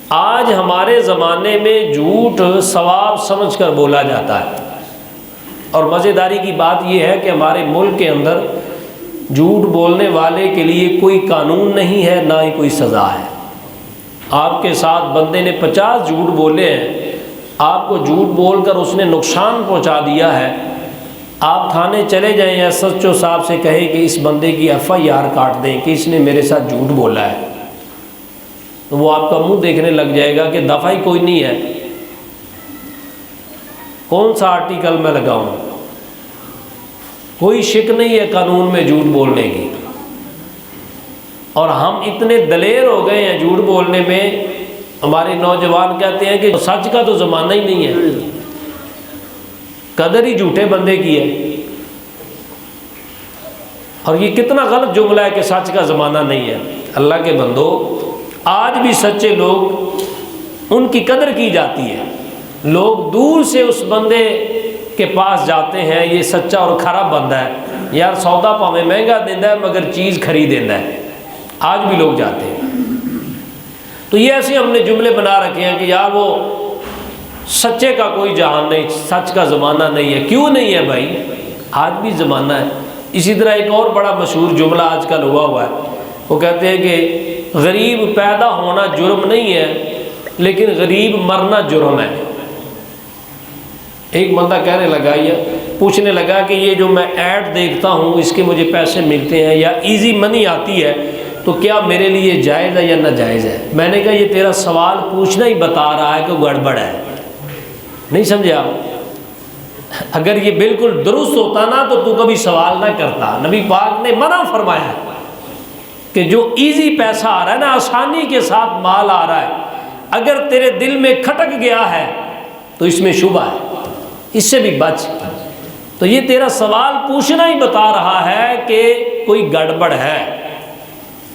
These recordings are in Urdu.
آج ہمارے زمانے میں جھوٹ ثواب سمجھ کر بولا جاتا ہے، اور مزیداری کی بات یہ ہے کہ ہمارے ملک کے اندر جھوٹ بولنے والے کے لیے کوئی قانون نہیں ہے، نہ ہی کوئی سزا ہے۔ آپ کے ساتھ بندے نے 50 جھوٹ بولے ہیں، آپ کو جھوٹ بول کر اس نے نقصان پہنچا دیا ہے، آپ تھانے چلے جائیں یا ایس ایچ او صاحب سے کہیں کہ اس بندے کی FIR کاٹ دیں کہ اس نے میرے ساتھ جھوٹ بولا ہے، تو وہ آپ کا منہ دیکھنے لگ جائے گا کہ دفعہ ہی کوئی نہیں ہے، کون سا آرٹیکل میں لگاؤں؟ کوئی شک نہیں ہے قانون میں جھوٹ بولنے کی، اور ہم اتنے دلیر ہو گئے ہیں جھوٹ بولنے میں، ہمارے نوجوان کہتے ہیں کہ سچ کا تو زمانہ ہی نہیں ہے، قدر ہی جھوٹے بندے کی ہے۔ اور یہ کتنا غلط جملہ ہے کہ سچ کا زمانہ نہیں ہے۔ اللہ کے بندو، آج بھی سچے لوگ، ان کی قدر کی جاتی ہے، لوگ دور سے اس بندے کے پاس جاتے ہیں، یہ سچا اور کھرا بندہ ہے، یار سودا پاویں مہنگا دینا ہے مگر چیز خرید دینا ہے، آج بھی لوگ جاتے ہیں۔ تو یہ ایسے ہم نے جملے بنا رکھے ہیں کہ یار وہ سچے کا کوئی جہان نہیں، سچ کا زمانہ نہیں ہے۔ کیوں نہیں ہے بھائی؟ آج بھی زمانہ ہے۔ اسی طرح ایک اور بڑا مشہور جملہ آج کل ہوا ہے، وہ کہتے ہیں کہ غریب پیدا ہونا جرم نہیں ہے لیکن غریب مرنا جرم ہے۔ ایک بندہ کہنے لگا، یہ پوچھنے لگا کہ یہ جو میں ایڈ دیکھتا ہوں اس کے مجھے پیسے ملتے ہیں یا ایزی منی آتی ہے، تو کیا میرے لیے جائز ہے یا ناجائز ہے؟ میں نے کہا یہ تیرا سوال پوچھنا ہی بتا رہا ہے کہ گڑبڑ ہے، نہیں سمجھے آپ؟ اگر یہ بالکل درست ہوتا نا تو کبھی سوال نہ کرتا۔ نبی پاک نے منع فرمایا کہ جو ایزی پیسہ آ رہا ہے نا، آسانی کے ساتھ مال آ رہا ہے، اگر تیرے دل میں کھٹک گیا ہے تو اس میں شبہ ہے، اس سے بھی بچ۔ تو یہ تیرا سوال پوچھنا ہی بتا رہا ہے کہ کوئی گڑبڑ ہے۔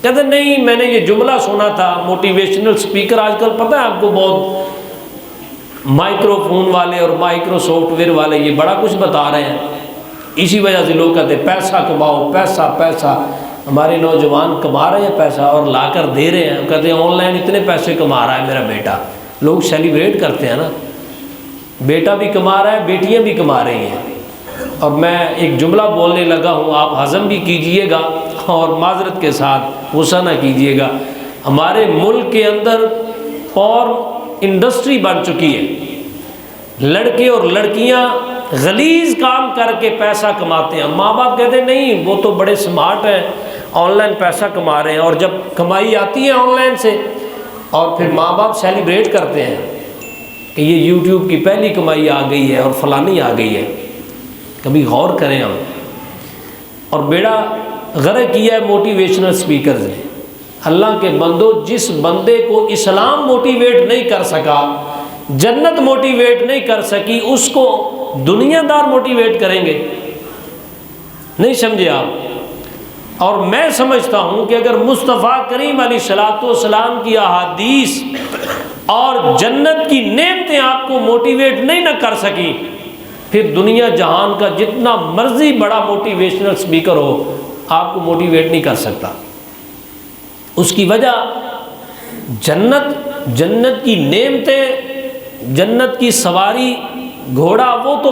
کہتے نہیں، میں نے یہ جملہ سنا تھا، موٹیویشنل سپیکر آج کل پتہ ہے آپ کو بہت مائکرو فون والے اور مائکرو سافٹ ویئر والے یہ بڑا کچھ بتا رہے ہیں، اسی وجہ سے لوگ کہتے ہیں پیسہ کماؤ، پیسہ پیسہ۔ ہمارے نوجوان کما رہے ہیں پیسہ اور لا کر دے رہے ہیں، کہتے ہیں آن لائن اتنے پیسے کما رہا ہے میرا بیٹا، لوگ سیلیبریٹ کرتے ہیں نا، بیٹا بھی کما رہا ہے، بیٹیاں بھی کما رہی ہیں۔ اور میں ایک جملہ بولنے لگا ہوں، آپ ہضم بھی کیجئے گا اور معذرت کے ساتھ غصہ نہ کیجئے گا۔ ہمارے ملک کے اندر پورن انڈسٹری بن چکی ہے، لڑکے اور لڑکیاں غلیظ کام کر کے پیسہ کماتے ہیں۔ ماں باپ کہتے ہیں نہیں وہ تو بڑے سمارٹ ہیں، آن لائن پیسہ کما رہے ہیں، اور جب کمائی آتی ہے آن لائن سے، اور پھر ماں باپ سیلیبریٹ کرتے ہیں کہ یہ یوٹیوب کی پہلی کمائی آ گئی ہے اور فلانی آ گئی ہے۔ کبھی غور کریں ہم، اور بیڑا غرق کیا ہے موٹیویشنل سپیکرز نے۔ اللہ کے بندو، جس بندے کو اسلام موٹیویٹ نہیں کر سکا، جنت موٹیویٹ نہیں کر سکی، اس کو دنیا دار موٹیویٹ کریں گے؟ نہیں سمجھے آپ؟ اور میں سمجھتا ہوں کہ اگر مصطفیٰ کریم علیہ الصلوۃ والسلام کی احادیث اور جنت کی نعمتیں آپ کو موٹیویٹ نہیں نہ کر سکی، پھر دنیا جہان کا جتنا مرضی بڑا موٹیویشنل سپیکر ہو آپ کو موٹیویٹ نہیں کر سکتا۔ اس کی وجہ جنت کی نعمتیں، جنت کی سواری، گھوڑا وہ تو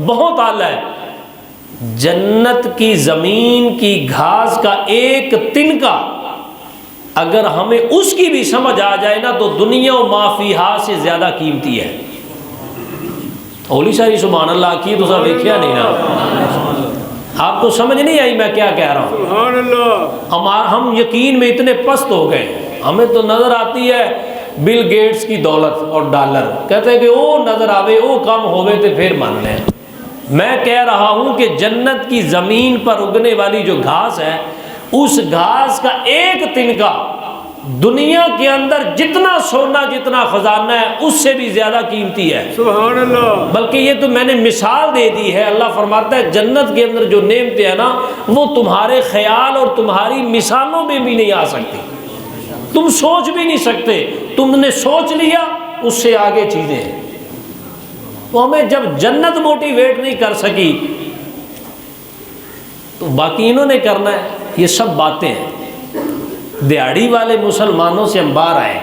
بہت اعلیٰ ہے، جنت کی زمین کی گھاس کا ایک تنکا اگر ہمیں اس کی بھی سمجھ آ جائے نا تو دنیا و ما فیہا سے زیادہ قیمتی ہے۔ اولی ساری سبحان اللہ کی تو سب دیکھیا نہیں نا، آپ کو سمجھ نہیں آئی میں کیا کہہ رہا ہوں؟ سبحان اللہ۔ ہم یقین میں اتنے پست ہو گئے، ہمیں تو نظر آتی ہے بل گیٹس کی دولت اور ڈالر، کہتے ہیں کہ او نظر آوے، او کم ہوئے تو پھر مان لیں۔ میں کہہ رہا ہوں کہ جنت کی زمین پر اگنے والی جو گھاس ہے، اس گھاس کا ایک تنکا دنیا کے اندر جتنا سونا، جتنا خزانہ ہے، اس سے بھی زیادہ قیمتی ہے۔ سبحان اللہ۔ بلکہ یہ تو میں نے مثال دے دی ہے۔ اللہ فرماتا ہے جنت کے اندر جو نعمتیں ہیں نا، وہ تمہارے خیال اور تمہاری مثالوں میں بھی نہیں آ سکتی، تم سوچ بھی نہیں سکتے، تم نے سوچ لیا اس سے آگے چیزیں ہیں۔ تو ہمیں جب جنت موٹیویٹ نہیں کر سکی تو باقی انہوں نے کرنا ہے۔ یہ سب باتیں ہیں، دیہڑی والے مسلمانوں سے ہم باہر آئے،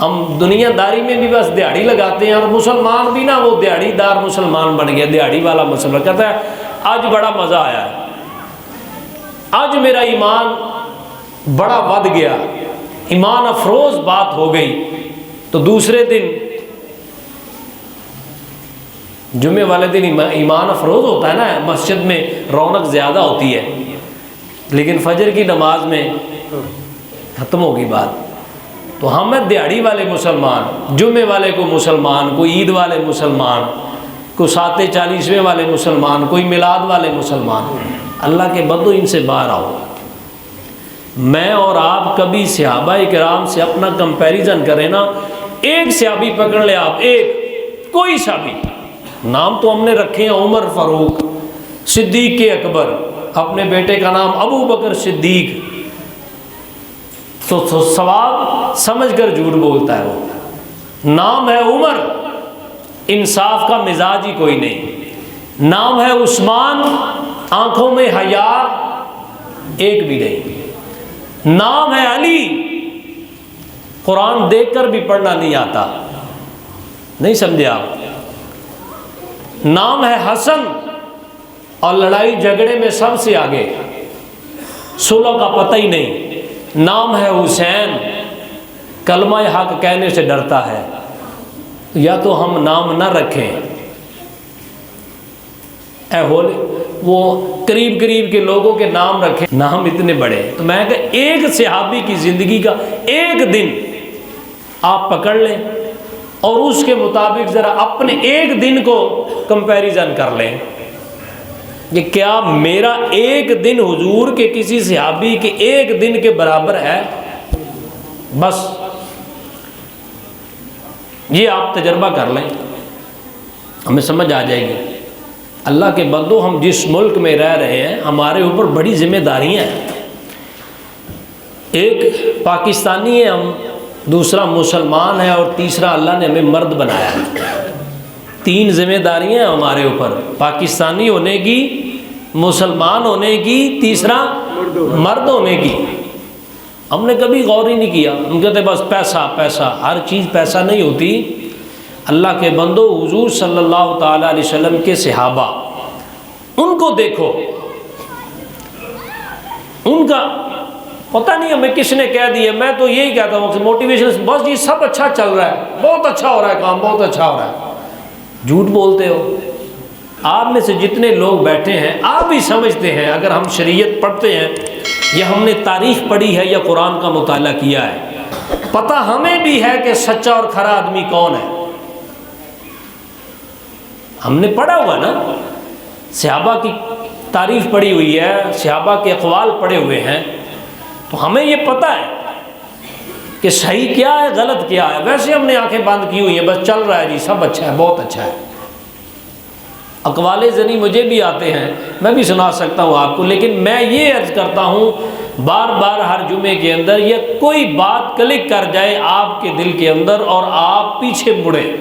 ہم دنیا داری میں بھی بس دیہڑی لگاتے ہیں، اور مسلمان بھی نا وہ دیہڑی دار مسلمان بن گیا، دیہڑی والا مسلمان کہتا ہے آج بڑا مزہ آیا ہے، آج میرا ایمان بڑا ود گیا، ایمان افروز بات ہو گئی۔ تو دوسرے دن جمعے والے دن ایمان افروز ہوتا ہے نا، مسجد میں رونق زیادہ ہوتی ہے، لیکن فجر کی نماز میں ختم ہوگی بات۔ تو ہم ہیں دیہڑی والے مسلمان، جمعے والے کو مسلمان، کوئی عید والے مسلمان، کوئی 7/40 والے مسلمان، کوئی میلاد والے مسلمان۔ اللہ کے بندو ان سے باہر آؤ۔ میں اور آپ کبھی صحابہ کرام سے اپنا کمپیریزن کریں نا، ایک صحابی پکڑ لے آپ، ایک کوئی صحابی، نام تو ہم نے رکھے ہیں عمر فاروق، صدیق اکبر، اپنے بیٹے کا نام ابو بکر صدیق، تو ثواب سمجھ کر جھوٹ بولتا ہے وہ۔ نام ہے عمر، انصاف کا مزاج ہی کوئی نہیں۔ نام ہے عثمان، آنکھوں میں حیا ایک بھی نہیں۔ نام ہے علی، قرآن دیکھ کر بھی پڑھنا نہیں آتا، نہیں سمجھے آپ۔ نام ہے حسن، اور لڑائی جھگڑے میں سب سے آگے، صلح کا پتہ ہی نہیں۔ نام ہے حسین، کلمہ حق کہنے سے ڈرتا ہے۔ یا تو ہم نام نہ رکھیں، اے ہولے وہ قریب قریب کے لوگوں کے نام رکھیں، نام اتنے بڑے۔ تو میں کہ ایک صحابی کی زندگی کا ایک دن آپ پکڑ لیں، اور اس کے مطابق ذرا اپنے ایک دن کو کمپیریزن کر لیں کہ کیا میرا ایک دن حضور کے کسی صحابی کے ایک دن کے برابر ہے؟ بس یہ آپ تجربہ کر لیں، ہمیں سمجھ آ جائے گی۔ اللہ کے بندو، ہم جس ملک میں رہ رہے ہیں ہمارے اوپر بڑی ذمہ داریاں ہیں۔ ایک پاکستانی ہے ہم، دوسرا مسلمان ہے، اور تیسرا اللہ نے ہمیں مرد بنایا ہے۔ 3 ذمہ داریاں ہیں ہمارے اوپر، پاکستانی ہونے کی، مسلمان ہونے کی، تیسرا مرد ہونے کی۔ ہم نے کبھی غور ہی نہیں کیا، ہم کہتے بس پیسہ پیسہ، ہر چیز پیسہ نہیں ہوتی۔ اللہ کے بندو، حضور صلی اللہ تعالیٰ علیہ وسلم کے صحابہ، ان کو دیکھو، ان کا پتہ نہیں ہمیں کس نے کہہ دیا، میں تو یہی کہتا ہوں کہ موٹیویشن، بس یہ سب اچھا چل رہا ہے، بہت اچھا ہو رہا ہے کام، بہت اچھا ہو رہا ہے۔ جھوٹ بولتے ہو۔ آپ میں سے جتنے لوگ بیٹھے ہیں آپ بھی سمجھتے ہیں، اگر ہم شریعت پڑھتے ہیں یا ہم نے تاریخ پڑھی ہے یا قرآن کا مطالعہ کیا ہے، پتہ ہمیں بھی ہے کہ سچا اور کھرا آدمی کون ہے۔ ہم نے پڑھا ہوا نا، صحابہ کی تاریخ پڑھی ہوئی ہے، صحابہ کے اقوال پڑھے ہوئے ہیں، تو ہمیں یہ پتہ ہے کہ صحیح کیا ہے غلط کیا ہے۔ ویسے ہم نے آنکھیں بند کی ہوئی ہیں، بس چل رہا ہے جی، سب اچھا ہے، بہت اچھا ہے۔ اقوال زنی مجھے بھی آتے ہیں، میں بھی سنا سکتا ہوں آپ کو، لیکن میں یہ عرض کرتا ہوں بار بار ہر جمعے کے اندر، یہ کوئی بات کلک کر جائے آپ کے دل کے اندر اور آپ پیچھے مڑیں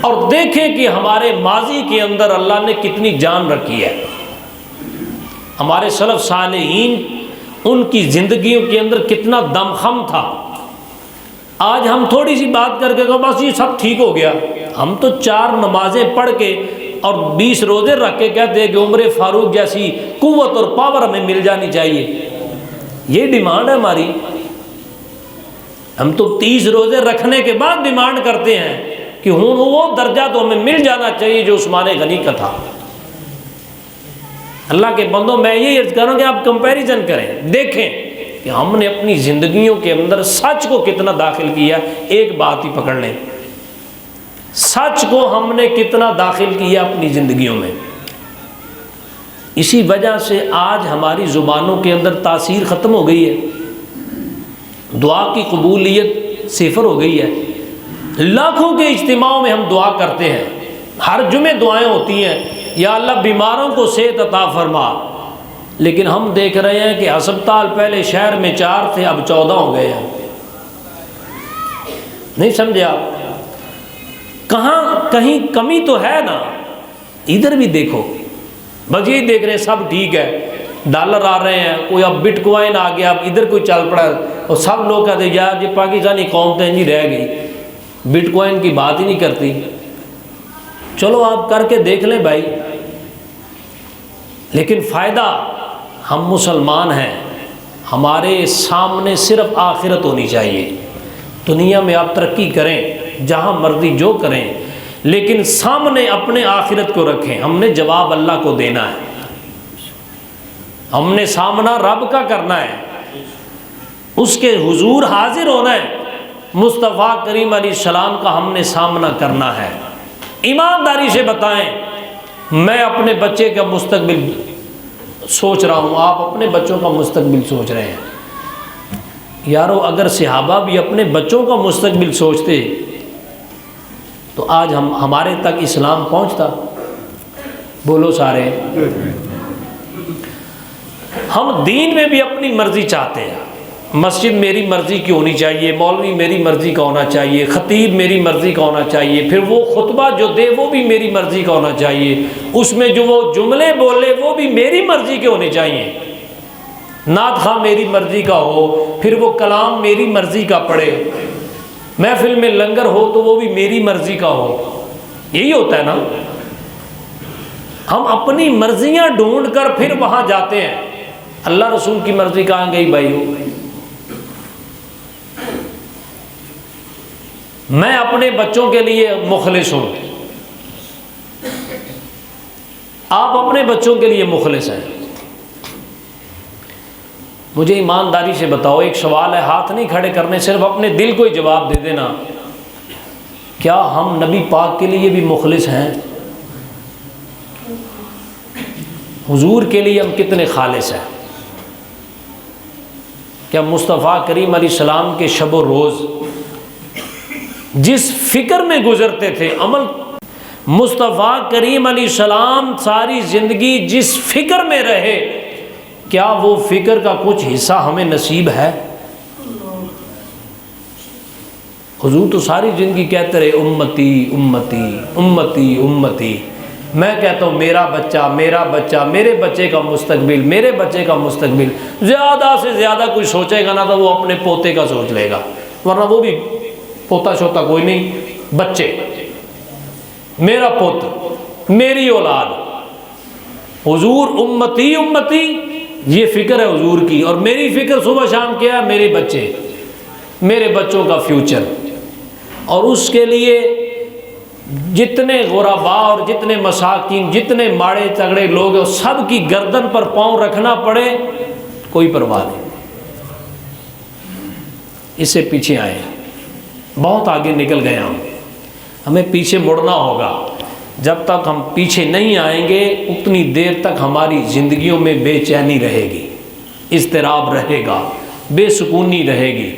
اور دیکھیں کہ ہمارے ماضی کے اندر اللہ نے کتنی جان رکھی ہے۔ ہمارے سلف صالحین، ان کی زندگیوں کے اندر کتنا دمخم تھا۔ آج ہم تھوڑی سی بات کر کے کہو بس یہ سب ٹھیک ہو گیا، ہم تو 4 نمازیں پڑھ کے اور 20 روزے رکھ کے کہتے ہیں کہ عمر فاروق جیسی قوت اور پاور ہمیں مل جانی چاہیے۔ یہ ڈیمانڈ ہے ہماری۔ ہم تو 30 روزے رکھنے کے بعد ڈیمانڈ کرتے ہیں کہ وہ درجہ تو ہمیں مل جانا چاہیے جو عثمان غنی کا تھا۔ اللہ کے بندوں، میں یہ عرض کروں کہ آپ کمپیریزن کریں، دیکھیں کہ ہم نے اپنی زندگیوں کے اندر سچ کو کتنا داخل کیا۔ ایک بات ہی پکڑ لیں، سچ کو ہم نے کتنا داخل کیا اپنی زندگیوں میں۔ اسی وجہ سے آج ہماری زبانوں کے اندر تاثیر ختم ہو گئی ہے، دعا کی قبولیت صفر ہو گئی ہے۔ لاکھوں کے اجتماعوں میں ہم دعا کرتے ہیں، ہر جمعے دعائیں ہوتی ہیں، یا اللہ بیماروں کو صحت عطا فرما، لیکن ہم دیکھ رہے ہیں کہ ہسپتال پہلے شہر میں 4 تھے، اب 14 ہو گئے ہیں۔ نہیں سمجھے آپ؟ کہاں کہیں کمی تو ہے نا، ادھر بھی دیکھو، بس یہ دیکھ رہے ہیں سب ٹھیک ہے، ڈالر آ رہے ہیں، کوئی اب بٹ کوائن آ گیا، اب ادھر کوئی چل پڑا اور سب لوگ کہتے ہیں یار یہ پاکستانی قوم تو انجی رہ گئی، بٹ کوائن کی بات ہی نہیں کرتی۔ چلو آپ کر کے دیکھ لیں بھائی، لیکن فائدہ، ہم مسلمان ہیں، ہمارے سامنے صرف آخرت ہونی چاہیے۔ دنیا میں آپ ترقی کریں، جہاں مرضی جو کریں، لیکن سامنے اپنے آخرت کو رکھیں۔ ہم نے جواب اللہ کو دینا ہے، ہم نے سامنا رب کا کرنا ہے، اس کے حضور حاضر ہونا ہے، مصطفیٰ کریم علیہ السلام کا ہم نے سامنا کرنا ہے۔ ایمانداری سے بتائیں، میں اپنے بچے کا مستقبل سوچ رہا ہوں، آپ اپنے بچوں کا مستقبل سوچ رہے ہیں۔ یارو اگر صحابہ بھی اپنے بچوں کا مستقبل سوچتے تو آج ہمارے تک اسلام پہنچتا؟ بولو سارے۔ ہم دین میں بھی اپنی مرضی چاہتے ہیں، مسجد میری مرضی کی ہونی چاہیے، مولوی میری مرضی کا ہونا چاہیے، خطیب میری مرضی کا ہونا چاہیے، پھر وہ خطبہ جو دے وہ بھی میری مرضی کا ہونا چاہیے، اس میں جو وہ جملے بولے وہ بھی میری مرضی کے ہونے چاہیے، نعت خواہ میری مرضی کا ہو، پھر وہ کلام میری مرضی کا پڑھے، محفل میں لنگر ہو تو وہ بھی میری مرضی کا ہو۔ یہی ہوتا ہے نا، ہم اپنی مرضیاں ڈھونڈ کر پھر وہاں جاتے ہیں۔ اللہ رسول کی مرضی کہاں گئی بھائیو؟ میں اپنے بچوں کے لیے مخلص ہوں، آپ اپنے بچوں کے لیے مخلص ہیں۔ مجھے ایمانداری سے بتاؤ، ایک سوال ہے، ہاتھ نہیں کھڑے کرنے، صرف اپنے دل کو ہی جواب دے دینا، کیا ہم نبی پاک کے لیے بھی مخلص ہیں؟ حضور کے لیے ہم کتنے خالص ہیں؟ کیا مصطفیٰ کریم علیہ السلام کے شب و روز جس فکر میں گزرتے تھے، عمل، مصطفیٰ کریم علیہ السلام ساری زندگی جس فکر میں رہے، کیا وہ فکر کا کچھ حصہ ہمیں نصیب ہے؟ حضور تو ساری زندگی کہتے رہے امتی امتی امتی امتی، میں کہتا ہوں میرا بچہ میرا بچہ، میرے بچے کا مستقبل میرے بچے کا مستقبل۔ زیادہ سے زیادہ کوئی سوچے گا نا تو وہ اپنے پوتے کا سوچ لے گا، ورنہ وہ بھی پوتا شوتا کوئی نہیں، بچے، میرا پوت، میری اولاد۔ حضور امتی امتی، یہ فکر ہے حضور کی، اور میری فکر صبح شام کیا ہے؟ میرے بچے، میرے بچوں کا فیوچر۔ اور اس کے لیے جتنے غرباء اور جتنے مساکین، جتنے ماڑے تگڑے لوگ ہیں، سب کی گردن پر پاؤں رکھنا پڑے، کوئی پرواہ نہیں، اس سے پیچھے آئے، بہت آگے نکل گئے ہمیں پیچھے مڑنا ہوگا۔ جب تک ہم پیچھے نہیں آئیں گے اتنی دیر تک ہماری زندگیوں میں بے چینی رہے گی، اضطراب رہے گا، بے سکونی رہے گی۔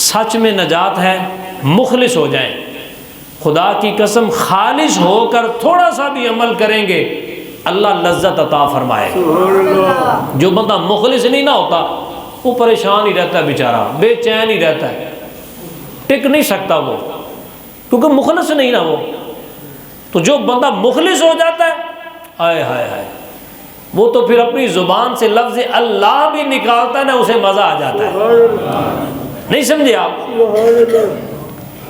سچ میں نجات ہے، مخلص ہو جائیں، خدا کی قسم خالص ہو کر تھوڑا سا بھی عمل کریں گے، اللہ لذت عطا فرمائے گا۔ جو بندہ مخلص نہیں نہ ہوتا وہ پریشان ہی رہتا ہے بیچارہ، بے چین ہی رہتا ہے، ٹک نہیں سکتا وہ، کیونکہ مخلص نہیں نا وہ۔ تو جو بندہ مخلص ہو جاتا ہے، آئے ہائے ہائے، وہ تو پھر اپنی زبان سے لفظ اللہ بھی نکالتا ہے نا، اسے مزہ آ جاتا ہے۔ نہیں سمجھے آپ؟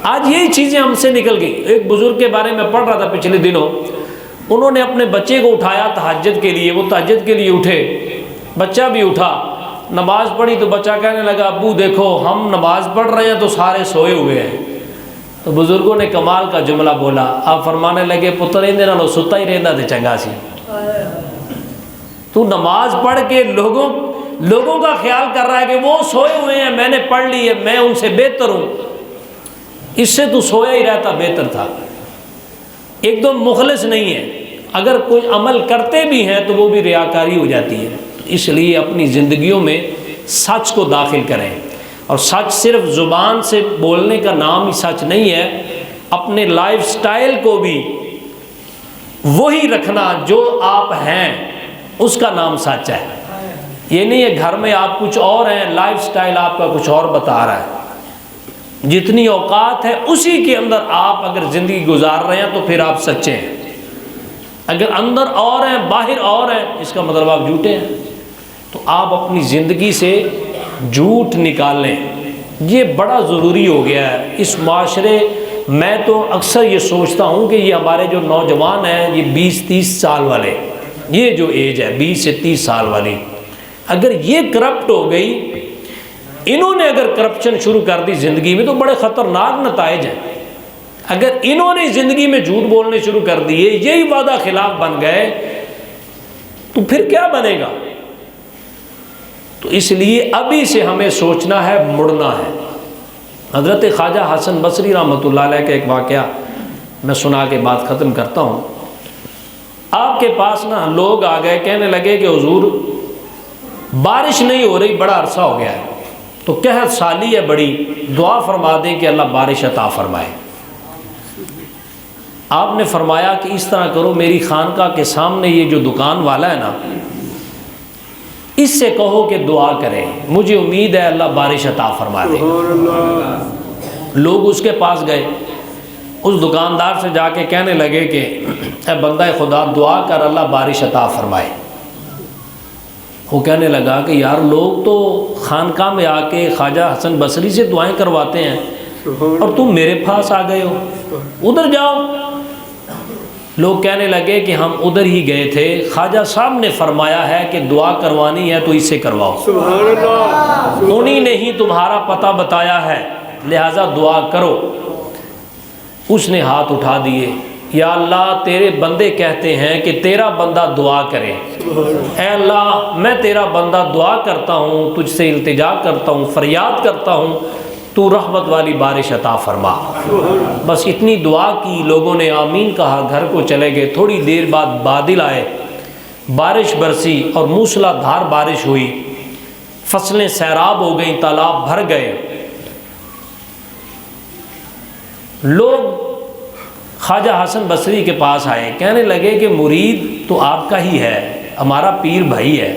آج یہی چیزیں ہم سے نکل گئی۔ ایک بزرگ کے بارے میں پڑھ رہا تھا پچھلے دنوں، انہوں نے اپنے بچے کو اٹھایا تہجد کے لیے، وہ تہجد کے لیے اٹھے، بچہ بھی اٹھا، نماز پڑھی تو بچہ کہنے لگا ابو دیکھو ہم نماز پڑھ رہے ہیں تو سارے سوئے ہوئے ہیں۔ تو بزرگوں نے کمال کا جملہ بولا، آپ فرمانے لگے پتر اندے نالوں ستا ہی رہندا تے چنگا سی۔ تو نماز پڑھ کے لوگوں کا خیال کر رہا ہے کہ وہ سوئے ہوئے ہیں، میں نے پڑھ لی ہے، میں ان سے بہتر ہوں، اس سے تو سویا ہی رہتا بہتر تھا۔ ایک دم مخلص نہیں ہے، اگر کوئی عمل کرتے بھی ہیں تو وہ بھی ریاکاری ہو جاتی ہے۔ اس لیے اپنی زندگیوں میں سچ کو داخل کریں، اور سچ صرف زبان سے بولنے کا نام ہی سچ نہیں ہے، اپنے لائف سٹائل کو بھی وہی رکھنا جو آپ ہیں، اس کا نام سچ ہے۔ یہ نہیں ہے گھر میں آپ کچھ اور ہیں، لائف سٹائل آپ کا کچھ اور بتا رہا ہے۔ جتنی اوقات ہے اسی کے اندر آپ اگر زندگی گزار رہے ہیں تو پھر آپ سچے ہیں۔ اگر اندر اور ہیں باہر اور ہیں، اس کا مطلب آپ جھوٹے ہیں۔ تو آپ اپنی زندگی سے جھوٹ نکالیں یہ بڑا ضروری ہو گیا ہے اس معاشرے. میں تو اکثر یہ سوچتا ہوں کہ یہ ہمارے جو نوجوان ہیں یہ 20-30 سال والے، یہ جو ایج ہے 20 سے 30 سال والی، اگر یہ کرپٹ ہو گئی، انہوں نے اگر کرپشن شروع کر دی زندگی میں تو بڑے خطرناک نتائج ہیں. اگر انہوں نے زندگی میں جھوٹ بولنے شروع کر دیے، یہی وعدہ خلاف بن گئے، تو پھر کیا بنے گا؟ تو اس لیے ابھی سے ہمیں سوچنا ہے، مڑنا ہے. حضرت خواجہ حسن بصری رحمۃ اللہ علیہ کا ایک واقعہ میں سنا کے بات ختم کرتا ہوں. آپ کے پاس نا لوگ آ گئے، کہنے لگے کہ حضور بارش نہیں ہو رہی، بڑا عرصہ ہو گیا ہے، تو قحط سالی ہے بڑی، دعا فرما دیں کہ اللہ بارش عطا فرمائے. آپ نے فرمایا کہ اس طرح کرو، میری خانقاہ کے سامنے یہ جو دکان والا ہے نا، اس سے کہو کہ دعا کریں، مجھے امید ہے اللہ بارش عطا فرما دے. لوگ اس کے پاس گئے، اس دکاندار سے جا کے کہنے لگے کہ اے بندہ خدا دعا کر اللہ بارش عطا فرمائے. وہ کہنے لگا کہ یار لوگ تو خانقاہ میں آ کے خواجہ حسن بصری سے دعائیں کرواتے ہیں اور تم میرے پاس آ گئے ہو، ادھر جاؤ. لوگ کہنے لگے کہ ہم ادھر ہی گئے تھے، خواجہ صاحب نے فرمایا ہے کہ دعا کروانی ہے تو اس سے کرواؤ، انہی نے ہی تمہارا پتہ بتایا ہے لہٰذا دعا کرو. اس نے ہاتھ اٹھا دیے، یا اللہ تیرے بندے کہتے ہیں کہ تیرا بندہ دعا کرے، اے اللہ میں تیرا بندہ دعا کرتا ہوں، تجھ سے التجا کرتا ہوں، فریاد کرتا ہوں، تو رحمت والی بارش عطا فرما. بس اتنی دعا کی، لوگوں نے آمین کہا، گھر کو چلے گئے. تھوڑی دیر بعد بادل آئے، بارش برسی اور موسلا دھار بارش ہوئی، فصلیں سیراب ہو گئیں، تالاب بھر گئے. لوگ خواجہ حسن بصری کے پاس آئے، کہنے لگے کہ مرید تو آپ کا ہی ہے، ہمارا پیر بھائی ہے،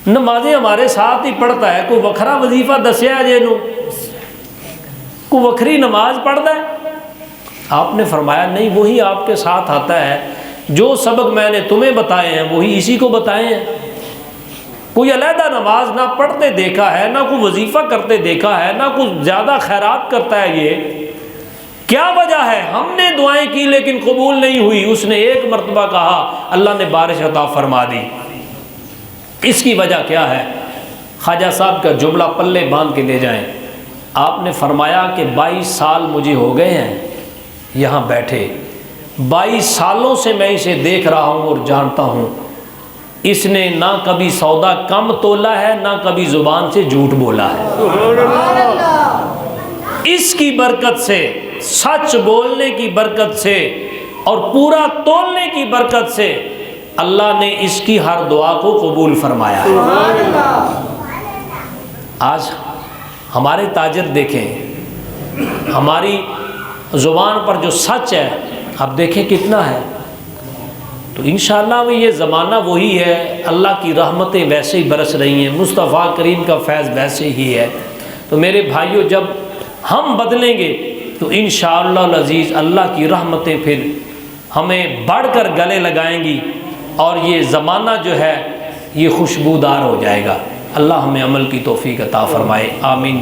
نمازیں ہمارے ساتھ ہی پڑھتا ہے، کوئی وکھرا وظیفہ دسیا جے نو، کوئی وکھری نماز پڑھتا ہے؟ آپ نے فرمایا نہیں، وہی آپ کے ساتھ آتا ہے، جو سبق میں نے تمہیں بتائے ہیں وہی اسی کو بتائے ہیں. کوئی علیحدہ نماز نہ پڑھتے دیکھا ہے، نہ کوئی وظیفہ کرتے دیکھا ہے، نہ کوئی زیادہ خیرات کرتا ہے. یہ کیا وجہ ہے؟ ہم نے دعائیں کی لیکن قبول نہیں ہوئی، اس نے ایک مرتبہ کہا اللہ نے بارش عطا فرما دی. اس کی وجہ کیا ہے؟ خواجہ صاحب کا جملہ پلے باندھ کے لے جائیں. آپ نے فرمایا کہ 22 سال مجھے ہو گئے ہیں یہاں بیٹھے، 22 سالوں سے میں اسے دیکھ رہا ہوں اور جانتا ہوں، اس نے نہ کبھی سودا کم تولا ہے، نہ کبھی زبان سے جھوٹ بولا ہے. اس کی برکت سے، سچ بولنے کی برکت سے اور پورا تولنے کی برکت سے اللہ نے اس کی ہر دعا کو قبول فرمایا ہے. آج ہمارے تاجر دیکھیں، ہماری زبان پر جو سچ ہے اب دیکھیں کتنا ہے. تو انشاءاللہ وہ یہ زمانہ وہی ہے، اللہ کی رحمتیں ویسے ہی برس رہی ہیں، مصطفیٰ کریم کا فیض ویسے ہی ہے. تو میرے بھائیوں جب ہم بدلیں گے تو انشاءاللہ العزیز اللہ کی رحمتیں پھر ہمیں بڑھ کر گلے لگائیں گی اور یہ زمانہ جو ہے یہ خوشبودار ہو جائے گا. اللہ ہمیں عمل کی توفیق عطا فرمائے، آمین.